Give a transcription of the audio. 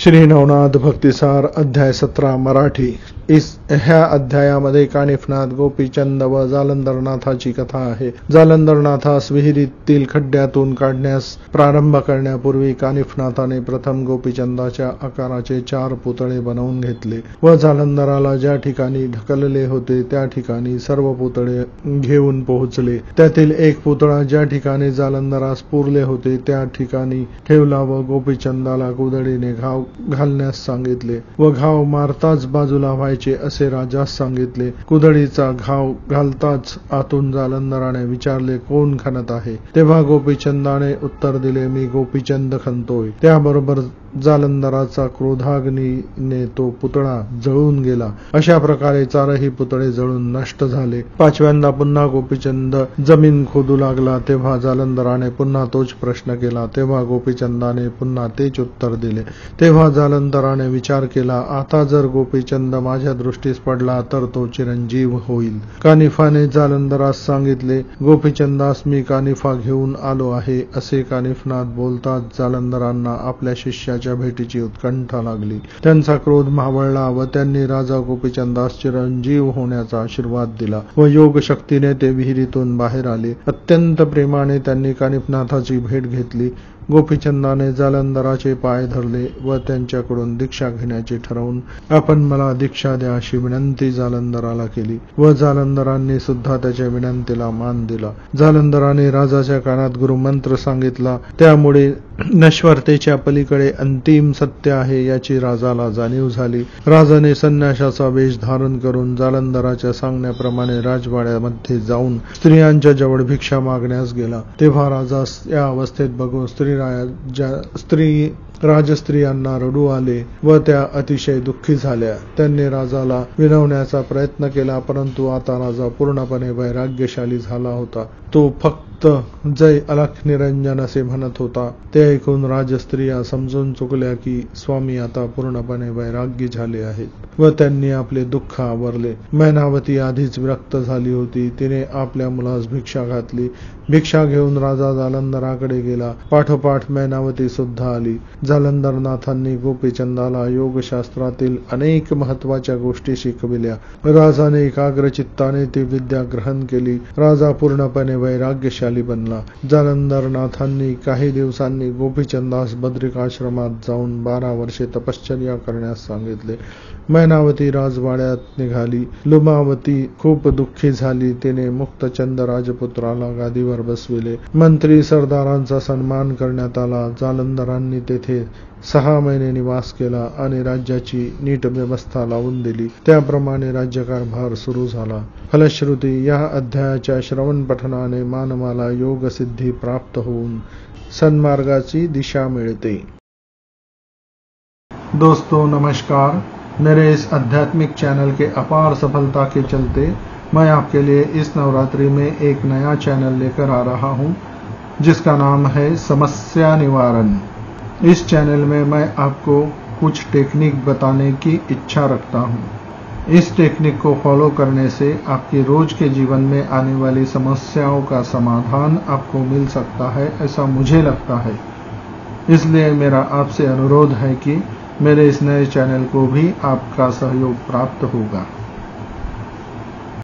श्री नवनाथ भक्तिसार अध्याय 17 मराठी। ह्या अध्यायामध्ये कानिफनाथ, गोपीचंद व जालंधरनाथाची कथा आहे। जालंधरनाथास विहिरीतील खड्ड्यातून काढण्यास प्रारंभ करण्यापूर्वी कानिफनाथाने प्रथम गोपीचंदाच्या आकाराचे 4 पुतळे बनवून घेतले व जालंधराला ज्या ठिकाणी ढकलले होते त्या ठिकाणी सर्व पुतळे घेऊन पोहोचले। त्यातील एक पुतळा ज्या ठिकाणी जालंधरास पुरले होते त्या ठिकाणी ठेवला व गोपीचंदाला कुदळीने घाव घालण्यास सांगितले व घाव मारताच बाजूला व्हायचे असे राजास सांगितले। कुदळीचा घाव घालताच आतून जालंधराने विचारले, कोण खणत आहे? तेव्हा गोपीचंदाने उत्तर दिले, मी गोपीचंद खणतोय। त्याबरोबर जालंधराचा क्रोधाग्नीने तो पुतळा जळून गेला। अशा प्रकारे 4ही पुतळे जळून नष्ट झाले। 5व्यांदा पुन्हा गोपीचंद जमीन खोदू लागला तेव्हा जालंधराने पुन्हा तोच प्रश्न केला। तेव्हा गोपीचंदाने पुन्हा तेच उत्तर दिले। तेव्हा जालंधराने विचार केला, आता जर गोपीचंद माझ्या दृष्टीस पडला तर तो चिरंजीव होईल। कानिफाने जालंधरास सांगितले, गोपीचंदास मी कानिफा घेऊन आलो आहे। असे कानिफनाथ बोलताच जालंधरांना आपल्या शिष्याच्या भेटीची उत्कंठा लागली। त्यांचा क्रोध मावळला व त्यांनी राजा गोपीचंदास चिरंजीव होण्याचा आशीर्वाद दिला व योग शक्तीने ते विहिरीतून बाहेर आले। अत्यंत प्रेमाने त्यांनी कानिफनाथाची भेट घेतली। गोपीचंदाने जालंधराचे पाय धरले व त्यांच्याकडून दीक्षा घेण्याचे ठरवून आपण मला दीक्षा द्या अशी विनंती जालंधराला केली व जालंधरांनी सुद्धा त्याच्या विनंतीला मान दिला। जालंधराने राजाच्या कानात गुरुमंत्र सांगितला, त्यामुळे नश्वरतेच्या पलीकडे अंतिम सत्य आहे याची राजाला जाणीव झाली। राजाने संन्याशाचा वेश धारण करून जालंधराच्या सांगण्याप्रमाणे राजवाड्यामध्ये जाऊन स्त्रियांच्या जवळ भिक्षा मागण्यास गेला। तेव्हा राजा या अवस्थेत बघून राजस्त्रियांना रडू आले व त्या अतिशय दुःखी झाल्या। त्यांनी राजाला विनवण्याचा प्रयत्न केला, परंतु आता राजा पूर्णपणे वैराग्यशाली झाला होता। तो फक्त जय अलख निरंजन असे म्हणत होता। ते ऐकून राजस्त्रिया समजून चुकल्या की स्वामी आता पूर्णपणे वैराग्य झाले आहेत व त्यांनी आपले दुःख आवरले। मैनावती आधीच विरक्त झाली होती। तिने आपल्या मुलास भिक्षा घातली। भिक्षा घेऊन राजा जालंधराकडे गेला। पाठोपाठ मैनावती सुद्धा आली। जालंधरनाथांनी गोपीचंदाला योगशास्त्रातील अनेक महत्वाच्या गोष्टी शिकविल्या। राजाने एकाग्र चित्ताने ती विद्या ग्रहण केली। राजा पूर्णपणे वैराग्यशाली बनला। जालंधरनाथांनी काही दिवसांनी गोपीचंदास बद्रिकाश्रमात जाऊन 12 वर्षे तपश्चर्या करण्यास सांगितले। मैनावती राजवाड्यात निघाली। लुमावती खूप दुःखी झाली। तिने मुक्तचंद राजपुत्राला गादीवर बसविले। मंत्री सरदारांचा सन्मान करण्यात आला। जालंधरांनी तेथे 6 महिने निवास केला आणि राज्याची नीट व्यवस्था लावून दिली। त्याप्रमाणे राज्यकारभार सुरू झाला। फलश्रुती या अध्यायाच्या श्रवण पठनाने मानवाला योग सिद्धी प्राप्त होऊन सन्मार्गाची दिशा मिळते। दोस्तों नमस्कार। मेरे इस आध्यात्मिक चैनल के अपार सफलता के चलते मैं आपके लिए इस नवरात्रि में एक नया चैनल लेकर आ रहा हूं, जिसका नाम है समस्या निवारण। इस चैनल में मैं आपको कुछ टेक्निक बताने की इच्छा रखता हूं। इस टेक्निक को फॉलो करने से आपके रोज के जीवन में आने वाली समस्याओं का समाधान आपको मिल सकता है, ऐसा मुझे लगता है। इसलिए मेरा आपसे अनुरोध है कि मेरे इस नए चैनल को भी आपका सहयोग प्राप्त होगा।